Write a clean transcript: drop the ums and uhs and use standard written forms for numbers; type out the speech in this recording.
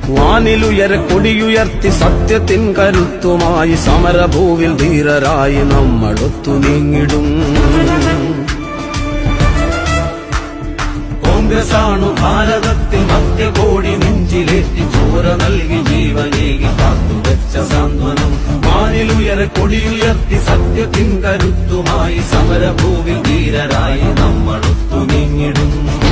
വാനിലുയരെ കൊടിയുയർത്തി സത്യത്തിൻ കരുത്തുമായി സമരഭൂവിൽ ധീരരായി നമ്മളൊത്തു നീങ്ങിടും. കോൺഗ്രസാണു ഭാരതത്തിൽ മധ്യകോടി നെഞ്ചിലേറ്റി ചോര നൽകി ജീവനേകി കാത്തുവെച്ച സാന്ത്വനം. വാനിലുയരെ കൊടിയുയർത്തി സത്യത്തിൻ കരുത്തുമായി സമരഭൂവിൽ ധീരരായി നമ്മളൊത്തു നീങ്ങിടും.